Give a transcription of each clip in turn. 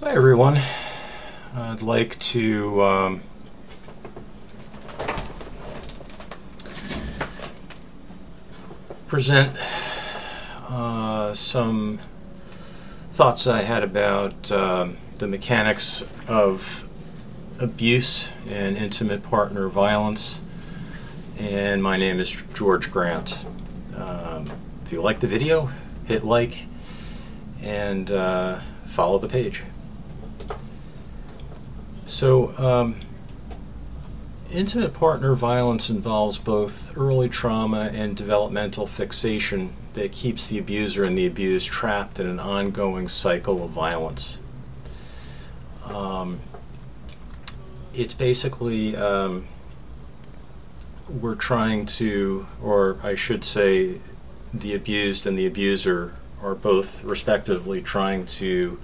Hi everyone. I'd like to present some thoughts I had about the mechanics of abuse and intimate partner violence. And my name is George Grant. If you like the video, hit like and follow the page. So, intimate partner violence involves both early trauma and developmental fixation that keeps the abuser and the abused trapped in an ongoing cycle of violence. It's basically, we're trying to, or I should say, the abused and the abuser are both respectively trying to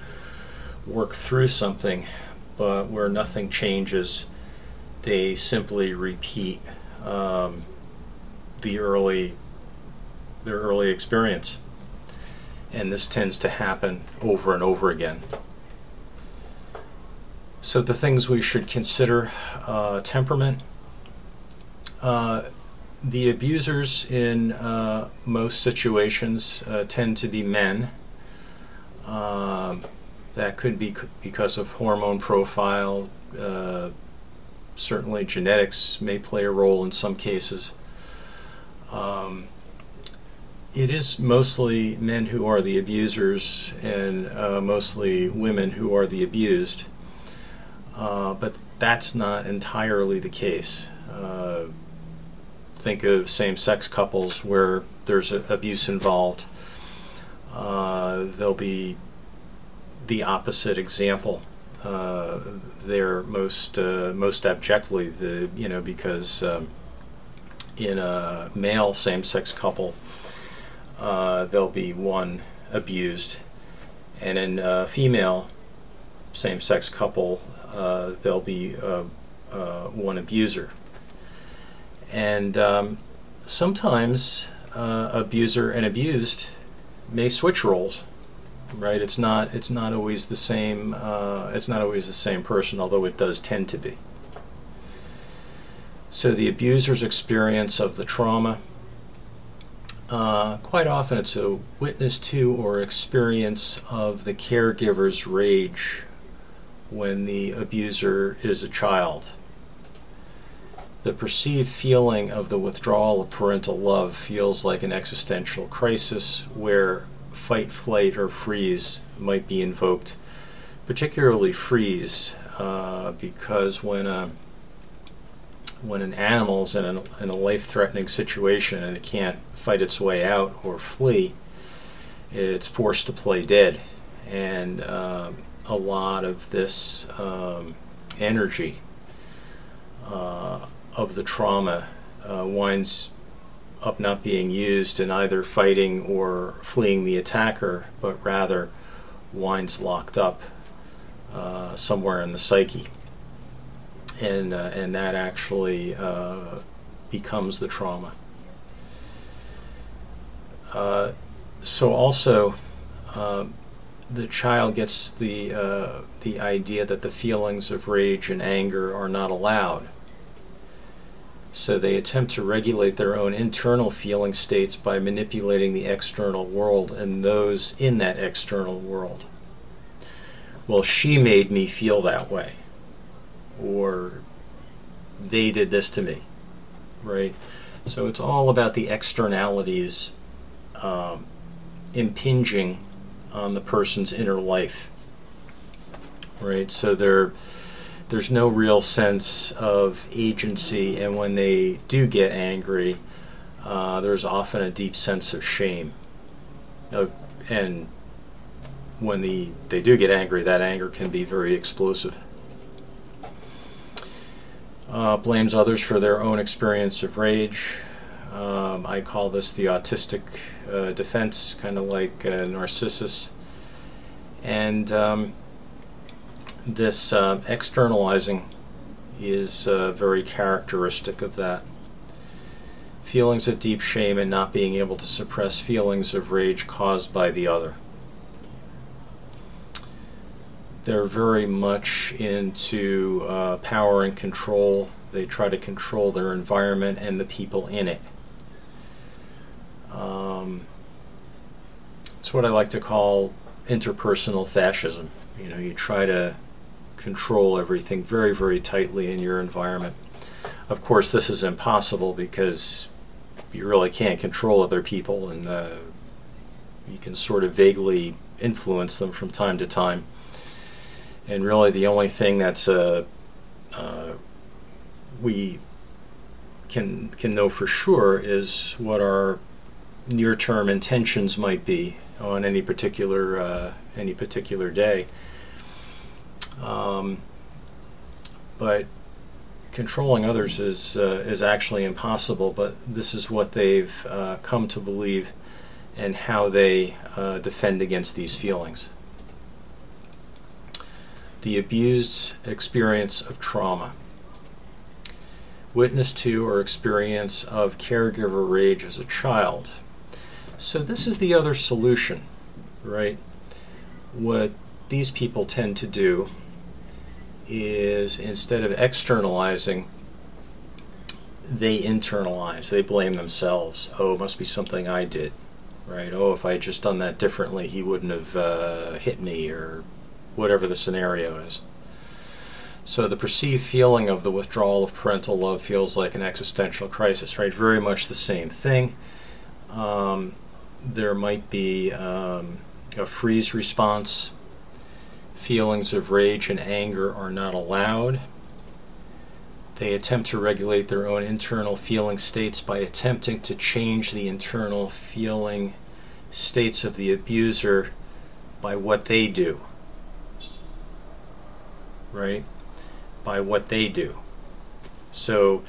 work through something, but where nothing changes, they simply repeat their early experience, and this tends to happen over and over again. So the things we should consider: temperament. The abusers in most situations tend to be men. That could be because of hormone profile. Certainly genetics may play a role in some cases. It is mostly men who are the abusers and mostly women who are the abused. But that's not entirely the case. Think of same-sex couples where there's abuse involved. There'll be the opposite example. They're most abjectly because in a male same-sex couple there'll be one abused, and in a female same-sex couple there'll be one abuser. And sometimes abuser and abused may switch roles. Right? It's not always the same. It's not always the same person, although it does tend to be. So the abuser's experience of the trauma, quite often it's a witness to or experience of the caregiver's rage when the abuser is a child. The perceived feeling of the withdrawal of parental love feels like an existential crisis where fight, flight, or freeze might be invoked. Particularly freeze, because when an animal's in a life-threatening situation and it can't fight its way out or flee, it's forced to play dead. And a lot of this energy of the trauma winds up not being used in either fighting or fleeing the attacker, but rather winds locked up somewhere in the psyche, and that actually becomes the trauma. So also, the child gets the idea that the feelings of rage and anger are not allowed. So they attempt to regulate their own internal feeling states by manipulating the external world and those in that external world. Well, she made me feel that way, or they did this to me, right? So it's all about the externalities impinging on the person's inner life, right? So there's no real sense of agency, and when they do get angry, there's often a deep sense of shame. And when they do get angry, that anger can be very explosive. Blames others for their own experience of rage. I call this the autistic defense, kind of like Narcissus. And this externalizing is very characteristic of that. Feelings of deep shame and not being able to suppress feelings of rage caused by the other. They're very much into power and control. They try to control their environment and the people in it. It's what I like to call interpersonal fascism. You know, you try to control everything very, very tightly in your environment. Of course, this is impossible because you really can't control other people, and you can sort of vaguely influence them from time to time. And really the only thing that's we can know for sure is what our near-term intentions might be on any particular day. But controlling others is actually impossible. But this is what they've come to believe, and how they defend against these feelings. The abused's experience of trauma. Witness to or experience of caregiver rage as a child. So this is the other solution, right? What these people tend to do is, instead of externalizing, they internalize. They blame themselves. Oh, it must be something I did, right? Oh, if I had just done that differently, he wouldn't have hit me, or whatever the scenario is. So the perceived feeling of the withdrawal of parental love feels like an existential crisis, right? Very much the same thing. There might be a freeze response. Feelings of rage and anger are not allowed. They attempt to regulate their own internal feeling states by attempting to change the internal feeling states of the abuser by what they do. Right? By what they do. So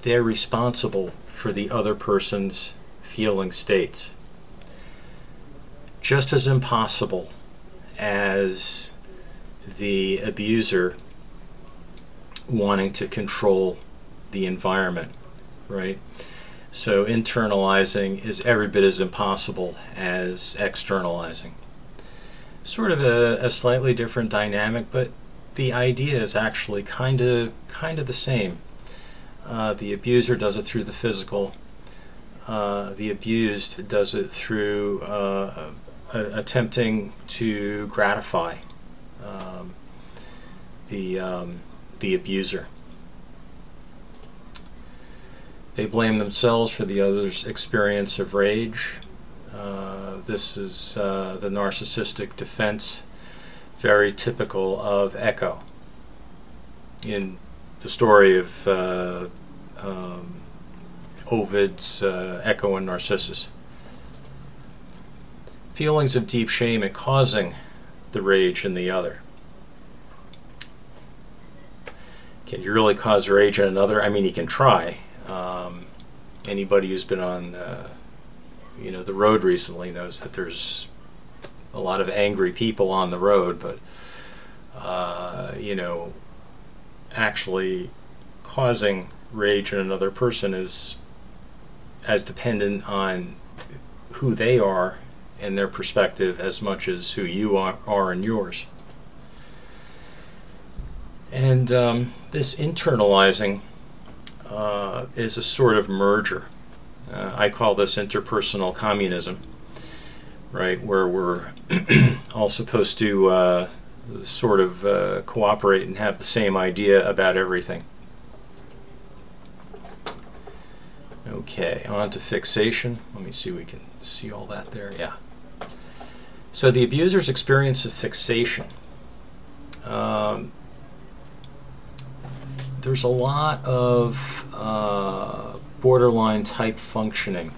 they're responsible for the other person's feeling states. Just as impossible as the abuser wanting to control the environment, right? So internalizing is every bit as impossible as externalizing. Sort of a slightly different dynamic, but the idea is actually kind of the same. The abuser does it through the physical. The abused does it through attempting to gratify the abuser. They blame themselves for the other's experience of rage. This is the narcissistic defense, very typical of Echo. In the story of Ovid's Echo and Narcissus. Feelings of deep shame at causing the rage in the other. Can you really cause rage in another? I mean, you can try. Anybody who's been on the road recently knows that there's a lot of angry people on the road, but actually causing rage in another person is as dependent on who they are and their perspective as much as who you are in yours. And this internalizing is a sort of merger. I call this interpersonal communism, right, where we're all supposed to sort of cooperate and have the same idea about everything. Okay, on to fixation. Let me see if we can see all that there. Yeah. So the abuser's experience of fixation. There's a lot of borderline type functioning.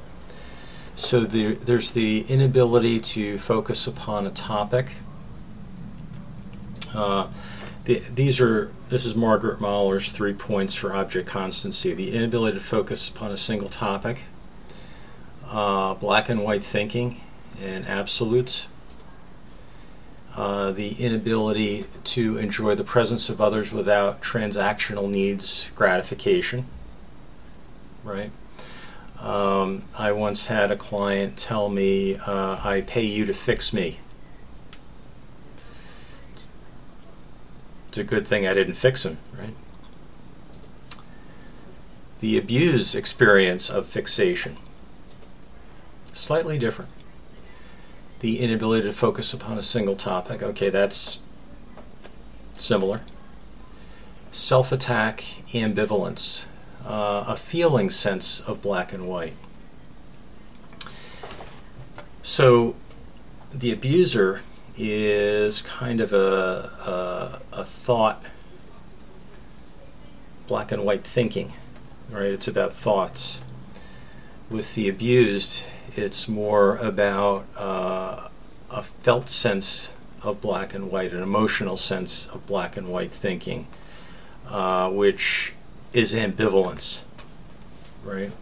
So there's the inability to focus upon a topic. This is Margaret Mahler's 3 points for object constancy. The inability to focus upon a single topic, black and white thinking, and absolutes. The inability to enjoy the presence of others without transactional needs gratification, right? I once had a client tell me, I pay you to fix me. It's a good thing I didn't fix him, right? The abused experience of fixation, slightly different. The inability to focus upon a single topic, okay, that's similar. Self-attack, ambivalence, a feeling sense of black and white. So the abuser is kind of a thought, black and white thinking, right? It's about thoughts. With the abused, it's more about a felt sense of black and white, an emotional sense of black and white thinking, which is ambivalence, right?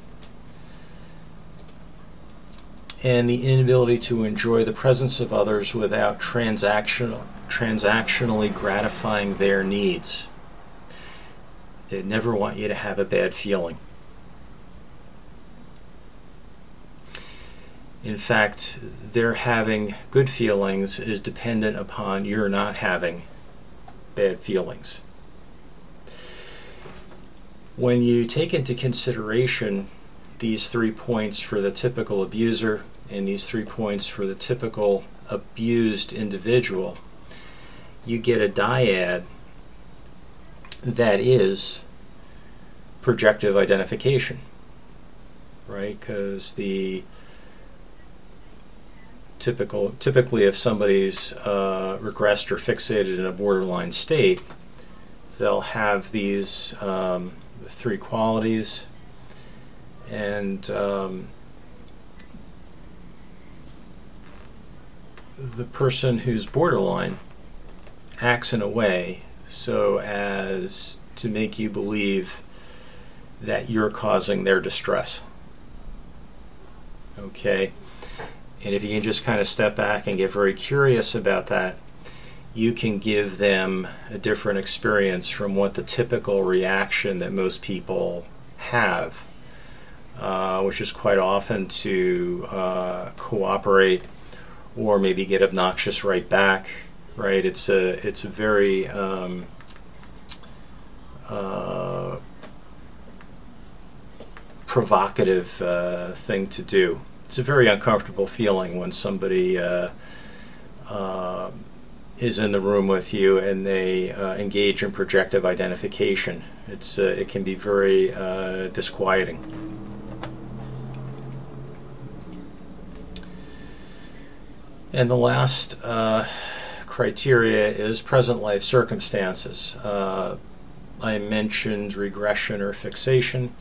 And the inability to enjoy the presence of others without transactionally gratifying their needs. They never want you to have a bad feeling. In fact, their having good feelings is dependent upon your not having bad feelings. When you take into consideration these 3 points for the typical abuser and these 3 points for the typical abused individual, you get a dyad that is projective identification, right? Because typically if somebody's regressed or fixated in a borderline state, they'll have these 3 qualities, and the person who's borderline acts in a way so as to make you believe that you're causing their distress. Okay? And if you can just kind of step back and get very curious about that, you can give them a different experience from what the typical reaction that most people have, which is quite often to cooperate or maybe get obnoxious right back, right? It's a very provocative thing to do. It's a very uncomfortable feeling when somebody is in the room with you and they engage in projective identification. It can be very disquieting. And the last criteria is present life circumstances. I mentioned regression or fixation.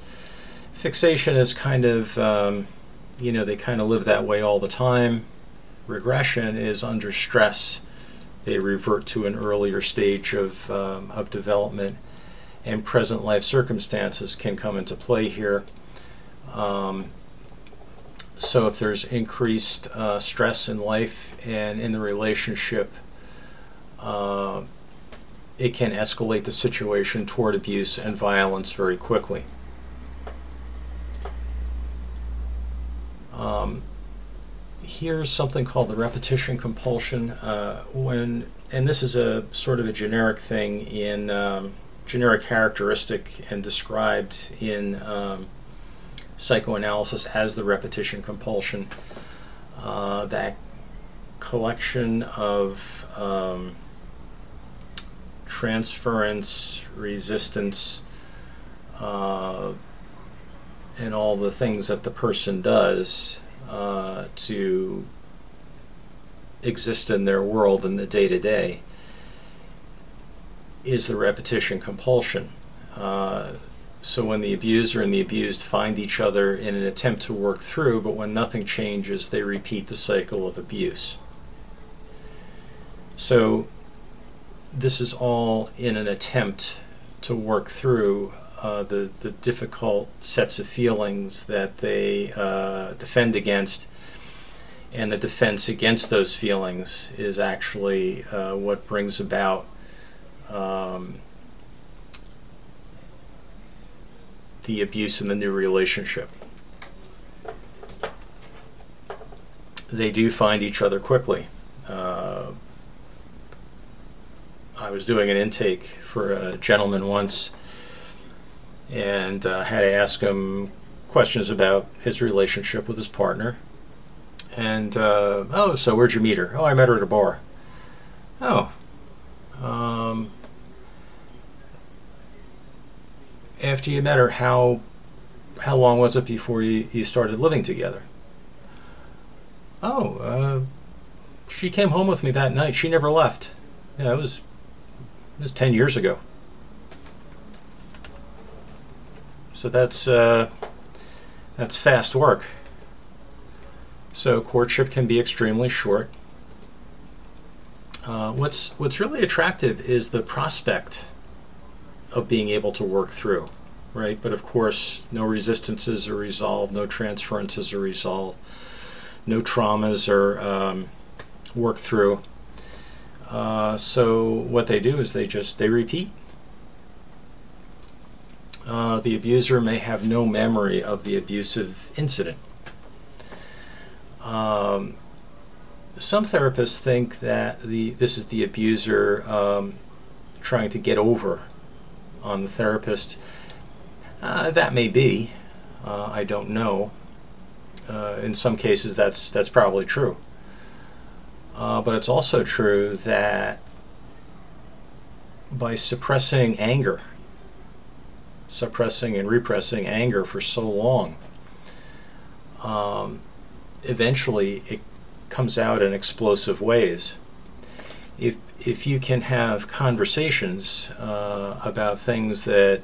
Fixation is kind of, they kind of live that way all the time. Regression is under stress. They revert to an earlier stage of development, and present life circumstances can come into play here. So if there's increased stress in life and in the relationship, it can escalate the situation toward abuse and violence very quickly. Here's something called the repetition compulsion. And this is a sort of a generic thing in generic characteristic and described in psychoanalysis as the repetition compulsion. That collection of transference, resistance, and all the things that the person does to exist in their world in the day-to-day is the repetition compulsion. So when the abuser and the abused find each other in an attempt to work through, but when nothing changes, they repeat the cycle of abuse. So this is all in an attempt to work through the difficult sets of feelings that they defend against, and the defense against those feelings is actually what brings about the abuse in the new relationship. They do find each other quickly. I was doing an intake for a gentleman once, and had to ask him questions about his relationship with his partner. And, oh, so where'd you meet her? Oh, I met her at a bar. Oh. After you met her, how long was it before you started living together? Oh, she came home with me that night. She never left. You know, it was 10 years ago. So that's fast work. So courtship can be extremely short. What's really attractive is the prospect of being able to work through, right? But of course, no resistances are resolved, no transferences are resolved, no traumas are worked through. So what they do is they repeat. The abuser may have no memory of the abusive incident. Some therapists think that this is the abuser trying to get over on the therapist. That may be. I don't know. In some cases, that's probably true. But it's also true that by suppressing anger, suppressing and repressing anger for so long, eventually it comes out in explosive ways. If you can have conversations about things that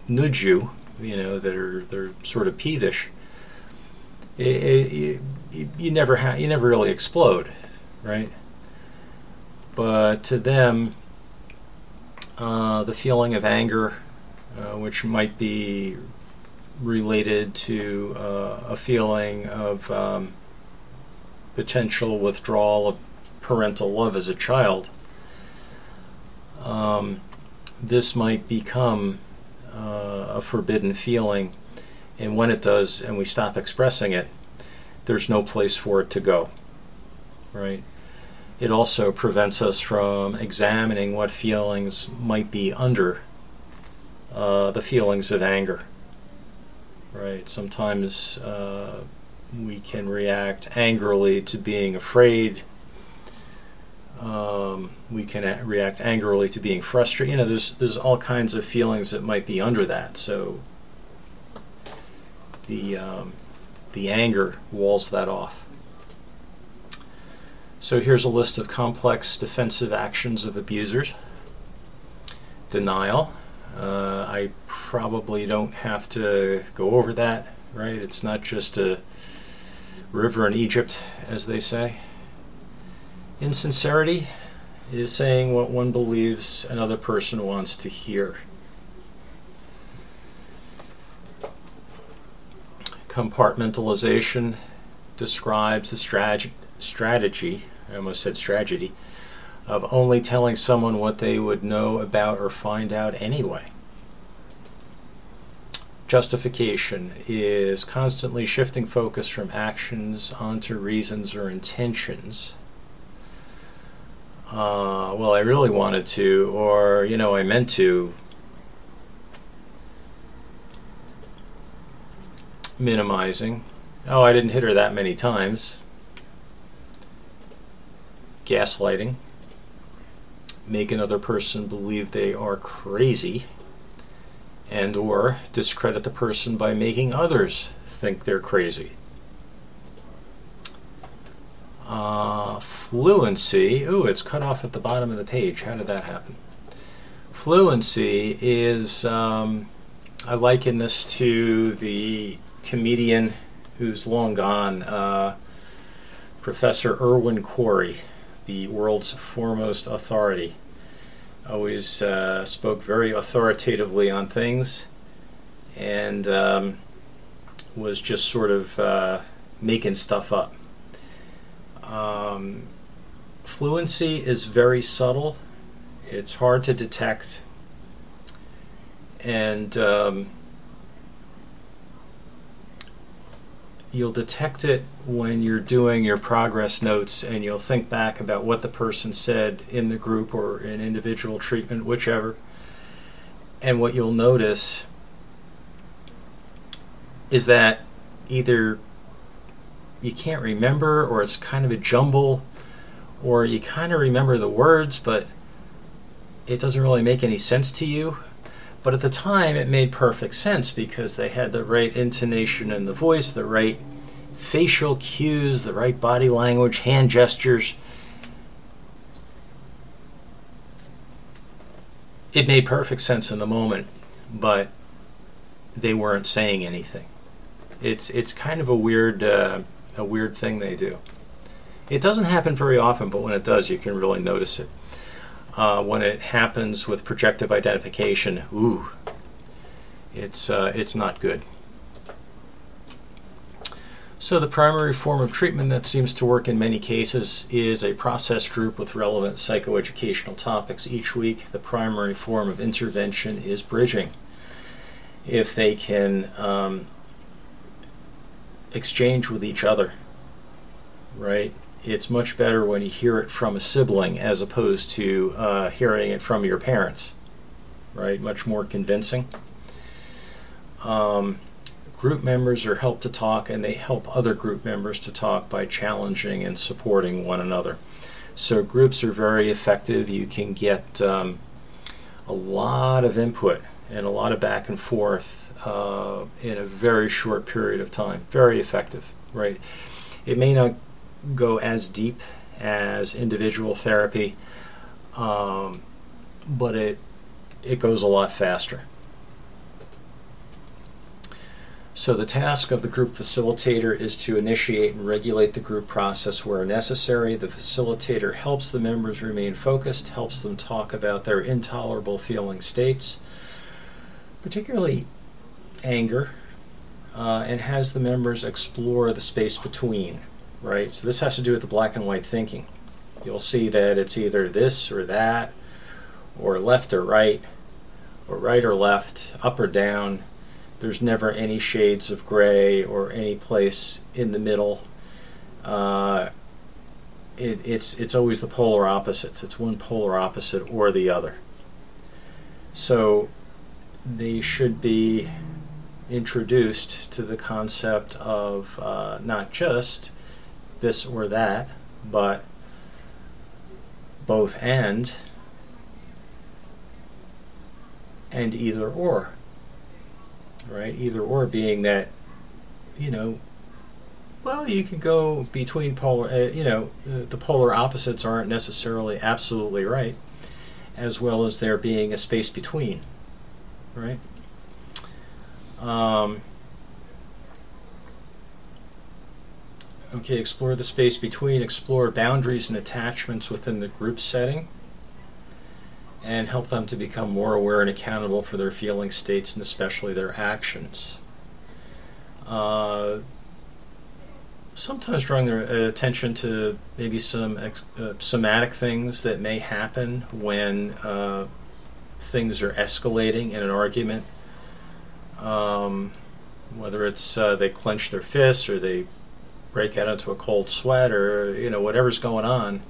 nudge you, you know, they're sort of peevish, you never really explode, right? But to them, the feeling of anger, which might be related to a feeling of potential withdrawal of parental love as a child, this might become a forbidden feeling, and when it does and we stop expressing it, there's no place for it to go, right? It also prevents us from examining what feelings might be under the feelings of anger, right? Sometimes we can react angrily to being afraid. We can react angrily to being frustrated. You know, there's all kinds of feelings that might be under that. So the anger walls that off. So here's a list of complex defensive actions of abusers. Denial. I probably don't have to go over that, right? It's not just a river in Egypt, as they say. Insincerity is saying what one believes another person wants to hear. Compartmentalization describes the strategy, I almost said strategy, of only telling someone what they would know about or find out anyway. Justification is constantly shifting focus from actions onto reasons or intentions. Well, I really wanted to, or, you know, I meant to. Minimizing. Oh, I didn't hit her that many times. Gaslighting. Make another person believe they are crazy, and or discredit the person by making others think they're crazy. Fluency. Ooh, it's cut off at the bottom of the page. How did that happen? Fluency is, I liken this to the comedian who's long gone, Professor Irwin Corey, the world's foremost authority. Always spoke very authoritatively on things, and was just sort of making stuff up. Fluency is very subtle. It's hard to detect, and you'll detect it when you're doing your progress notes, and you'll think back about what the person said in the group or in individual treatment, whichever. And what you'll notice is that either you can't remember, or it's kind of a jumble, or you kind of remember the words, but it doesn't really make any sense to you. But at the time, it made perfect sense because they had the right intonation in the voice, the right facial cues, the right body language, hand gestures. It made perfect sense in the moment, but they weren't saying anything. It's kind of a weird thing they do. It doesn't happen very often, but when it does, you can really notice it. When it happens with projective identification, ooh, it's not good. So the primary form of treatment that seems to work in many cases is a process group with relevant psychoeducational topics each week. The primary form of intervention is bridging. If they can exchange with each other, right? It's much better when you hear it from a sibling as opposed to hearing it from your parents, right? Much more convincing. Group members are helped to talk, and they help other group members to talk by challenging and supporting one another. So groups are very effective. You can get a lot of input and a lot of back and forth in a very short period of time. Very effective, right? It may not go as deep as individual therapy, but it goes a lot faster. So the task of the group facilitator is to initiate and regulate the group process where necessary. The facilitator helps the members remain focused, helps them talk about their intolerable feeling states, particularly anger, and has the members explore the space between, right? So this has to do with the black and white thinking. You'll see that it's either this or that, or left or right or left, up or down. There's never any shades of gray or any place in the middle. It's always the polar opposites. It's one polar opposite or the other. So they should be introduced to the concept of not just this or that, but both and either or. Right? Either or being that, well, you can go between polar, the polar opposites aren't necessarily absolutely right, as well as there being a space between, right? Okay, explore the space between, explore boundaries and attachments within the group setting, and help them to become more aware and accountable for their feeling states and especially their actions. Sometimes drawing their attention to maybe some somatic things that may happen when things are escalating in an argument. Whether it's they clench their fists or they break out into a cold sweat or whatever's going on.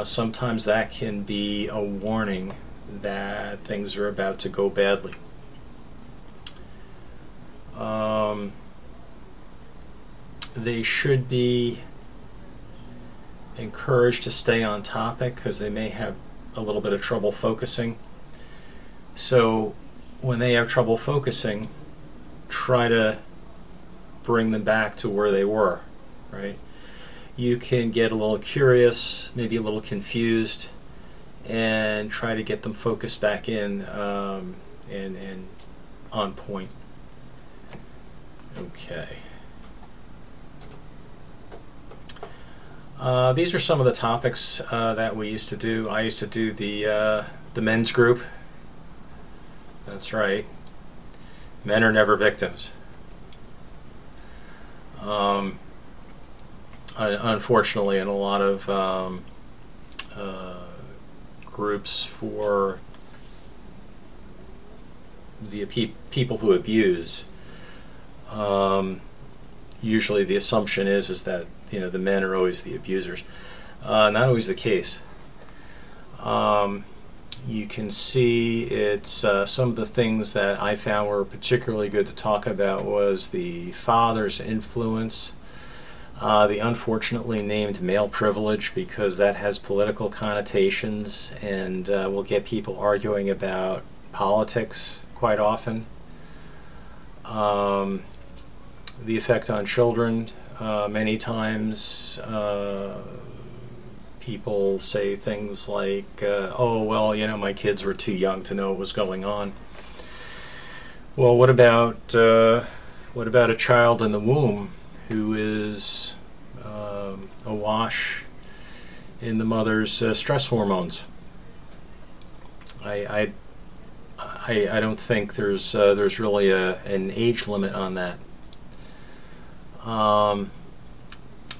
Sometimes that can be a warning that things are about to go badly. They should be encouraged to stay on topic because they may have a little bit of trouble focusing. So when they have trouble focusing, try to bring them back to where they were, right? You can get a little curious, maybe a little confused, and try to get them focused back in and on point. Okay. These are some of the topics that we used to do. I used to do the men's group. That's right. Men are never victims. Unfortunately, in a lot of groups for the people who abuse, usually the assumption is that the men are always the abusers. Not always the case. You can see it's some of the things that I found were particularly good to talk about was the father's influence, the unfortunately named male privilege, because that has political connotations and will get people arguing about politics quite often. The effect on children, many times people say things like, oh, well, my kids were too young to know what was going on. Well, what about a child in the womb who is awash in the mother's stress hormones? I don't think there's really an age limit on that.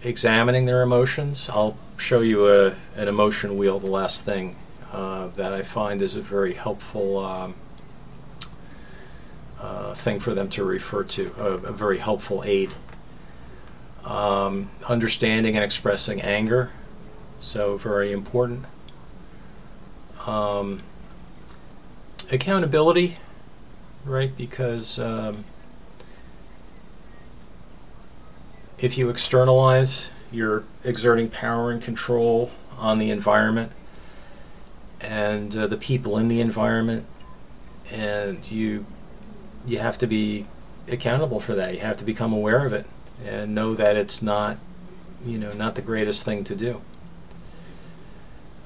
Examining their emotions. I'll show you an emotion wheel, the last thing, that I find is a very helpful thing for them to refer to, a very helpful aid. Understanding and expressing anger, so very important. Accountability, right? Because if you externalize, you're exerting power and control on the environment and the people in the environment, and you have to be accountable for that. You have to become aware of it and know that it's not the greatest thing to do.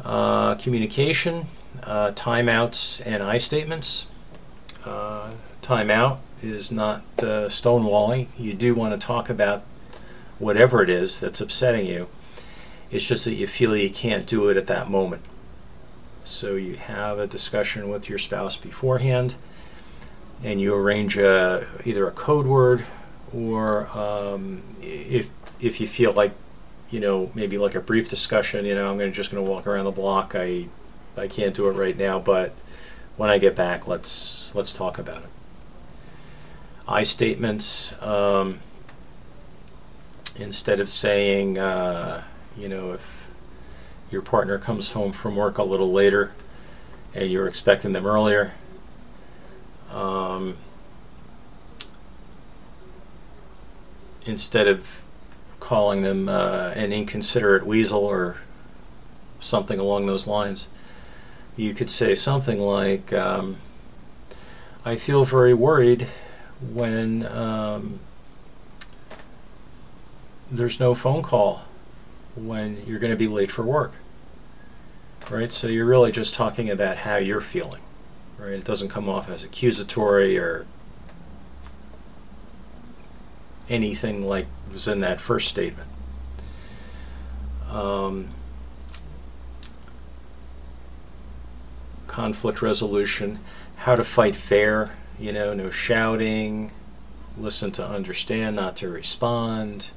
Communication, timeouts and I statements. Timeout is not stonewalling. You do want to talk about whatever it is that's upsetting you. It's just that you feel you can't do it at that moment. So you have a discussion with your spouse beforehand, and you arrange either a code word, or if you feel like maybe like a brief discussion. I'm just going to walk around the block. I can't do it right now, but when I get back, let's talk about it. I statements. Instead of saying, if your partner comes home from work a little later and you're expecting them earlier, instead of calling them an inconsiderate weasel or something along those lines, you could say something like, I feel very worried when there's no phone call when you're going to be late for work, right? So you're really just talking about how you're feeling, right? It doesn't come off as accusatory or anything like was in that first statement. Conflict resolution, how to fight fair, no shouting, listen to understand, not to respond.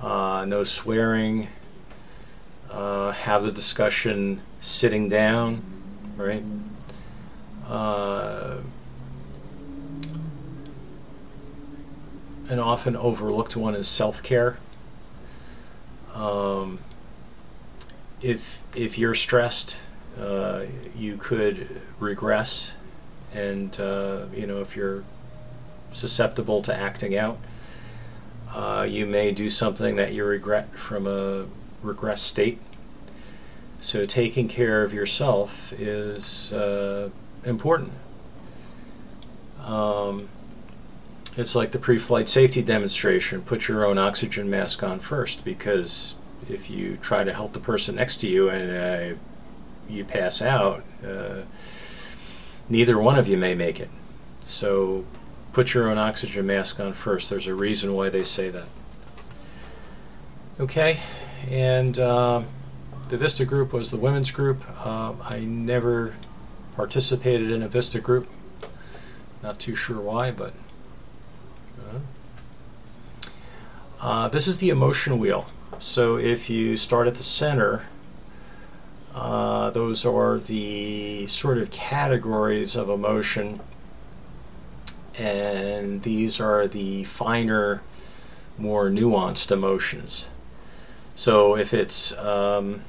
No swearing, have the discussion sitting down, right? An often overlooked one is self-care. If you're stressed, you could regress, and if you're susceptible to acting out, you may do something that you regret from a regress state. So taking care of yourself is important. It's like the pre-flight safety demonstration. Put your own oxygen mask on first, because if you try to help the person next to you and you pass out, neither one of you may make it. So put your own oxygen mask on first. There's a reason why they say that. Okay, and the Vista group was the women's group. I never participated in a Vista group. Not too sure why, but this is the emotion wheel. So if you start at the center, those are the sort of categories of emotion, and these are the finer more nuanced emotions. So if it's a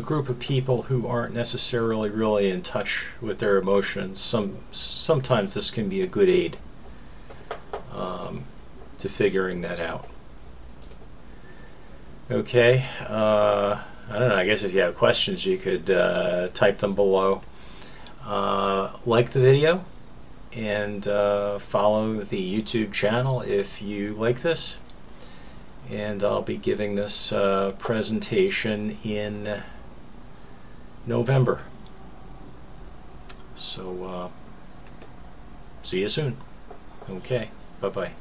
group of people who aren't necessarily really in touch with their emotions, sometimes this can be a good aid to figuring that out. Okay, I don't know, I guess if you have questions you could type them below. Like the video and follow the YouTube channel if you like this. And I'll be giving this presentation in November. So see you soon. Okay, bye-bye.